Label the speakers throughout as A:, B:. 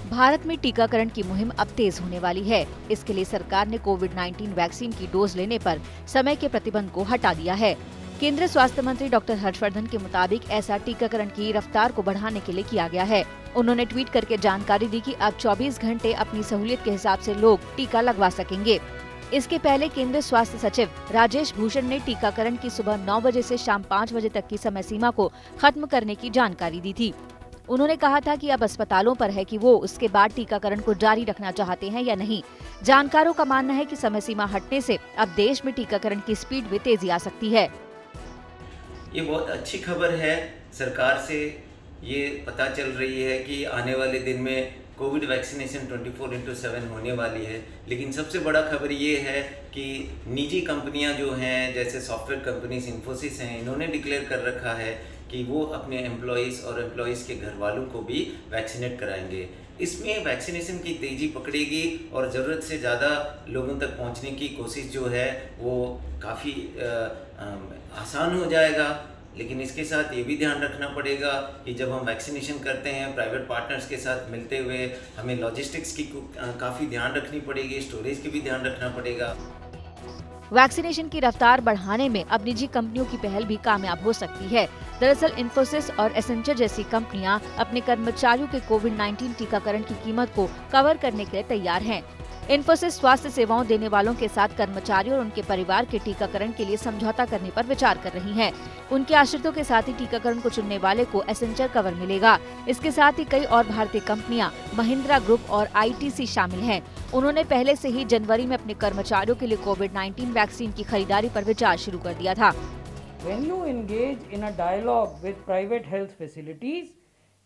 A: भारत में टीकाकरण की मुहिम अब तेज होने वाली है। इसके लिए सरकार ने कोविड-19 वैक्सीन की डोज लेने पर समय के प्रतिबंध को हटा दिया है। केंद्रीय स्वास्थ्य मंत्री डॉक्टर हर्षवर्धन के मुताबिक ऐसा टीकाकरण की रफ्तार को बढ़ाने के लिए किया गया है। उन्होंने ट्वीट करके जानकारी दी कि अब 24 घंटे अपनी सहूलियत के हिसाब से लोग टीका लगवा सकेंगे। इसके पहले केंद्रीय स्वास्थ्य सचिव राजेश भूषण ने टीकाकरण की सुबह 9 बजे से शाम 5 बजे तक की समय सीमा को खत्म करने की जानकारी दी थी। उन्होंने कहा था कि अब अस्पतालों पर है कि वो उसके बाद टीकाकरण को जारी रखना चाहते हैं या नहीं। जानकारों का मानना है कि समय सीमा हटने से अब देश में टीकाकरण की स्पीड में तेजी आ सकती है।
B: ये बहुत अच्छी खबर है। सरकार से ये पता चल रही है कि आने वाले दिन में कोविड वैक्सीनेशन 24/7 होने वाली है। लेकिन सबसे बड़ा खबर ये है कि निजी कंपनियां जो हैं, जैसे सॉफ्टवेयर कंपनीज इन्फोसिस हैं, इन्होंने डिक्लेयर कर रखा है कि वो अपने एम्प्लॉइज़ और एम्प्लॉइज़ के घर वालों को भी वैक्सीनेट कराएंगे। इसमें वैक्सीनेशन की तेज़ी पकड़ेगी और ज़रूरत से ज़्यादा लोगों तक पहुंचने की कोशिश जो है वो काफ़ी आसान हो जाएगा। लेकिन इसके साथ ये भी ध्यान रखना पड़ेगा कि जब हम वैक्सीनेशन करते हैं प्राइवेट पार्टनर्स के साथ मिलते हुए, हमें लॉजिस्टिक्स की काफ़ी ध्यान रखनी पड़ेगी, स्टोरेज की भी ध्यान रखना पड़ेगा।
A: वैक्सीनेशन की रफ्तार बढ़ाने में अब निजी कंपनियों की पहल भी कामयाब हो सकती है। दरअसल इन्फोसिस और एसेंचर जैसी कंपनियां अपने कर्मचारियों के कोविड-19 टीकाकरण की कीमत को कवर करने के लिए तैयार हैं। इन्फोसिस स्वास्थ्य सेवाओं देने वालों के साथ कर्मचारियों और उनके परिवार के टीकाकरण के लिए समझौता करने पर विचार कर रही है। उनके आश्रितों के साथ ही टीकाकरण को चुनने वाले को एसेंचर कवर मिलेगा। इसके साथ ही कई और भारतीय कंपनियां, महिंद्रा ग्रुप और ITC शामिल हैं। उन्होंने पहले से ही जनवरी में अपने कर्मचारियों के लिए कोविड-19 वैक्सीन की खरीदारी पर विचार शुरू कर दिया था।
C: When you engage in a dialogue with private health facilities,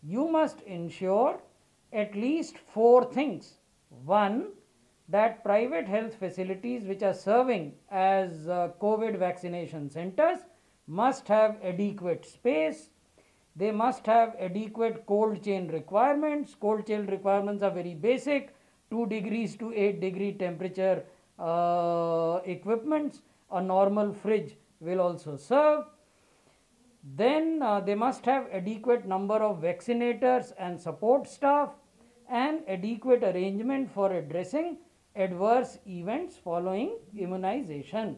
C: you must ensure at least 4 things. One, that private health facilities which are serving as COVID vaccination centers must have adequate space. They must have adequate cold chain requirements. Cold chain requirements are very basic, 2 degrees to 8 degree temperature equipments. A normal fridge will also serve. Then they must have adequate number of vaccinators and support staff and adequate arrangement for addressing adverse events following immunization.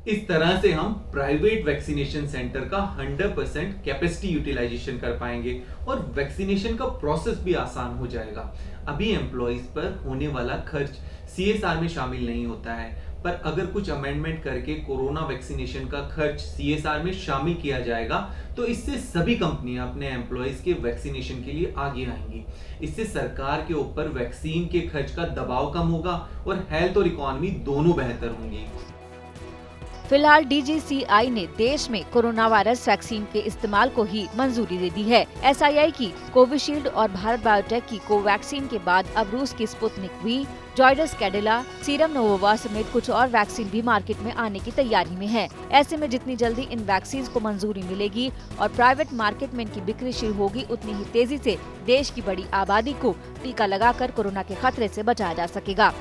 D: इस तरह से हम private vaccination centre का 100% capacity utilisation कर पाएंगे और vaccination का process भी आसान हो जाएगा। अभी एम्प्लॉइज पर होने वाला खर्च CSR में शामिल नहीं होता है, पर अगर कुछ अमेंडमेंट करके कोरोना वैक्सीनेशन का खर्च CSR में शामिल किया जाएगा तो इससे सभी कंपनियां अपने एम्प्लॉइज के वैक्सीनेशन के लिए आगे आएंगी। इससे सरकार के ऊपर वैक्सीन के खर्च का दबाव कम होगा और हेल्थ और इकोनॉमी दोनों बेहतर होंगी।
A: फिलहाल DGCI ने देश में कोरोना वायरस वैक्सीन के इस्तेमाल को ही मंजूरी दे दी है। SII की कोविशील्ड और भारत बायोटेक की कोवैक्सीन के बाद अब रूस की स्पुतनिक V, जॉयडस कैडिला, सीरम नोवावाक्स समेत कुछ और वैक्सीन भी मार्केट में आने की तैयारी में है। ऐसे में जितनी जल्दी इन वैक्सीन को मंजूरी मिलेगी और प्राइवेट मार्केट में इनकी बिक्री शुरू होगी, उतनी ही तेजी से देश की बड़ी आबादी को टीका लगाकर कोरोना के खतरे से बचाया जा सकेगा।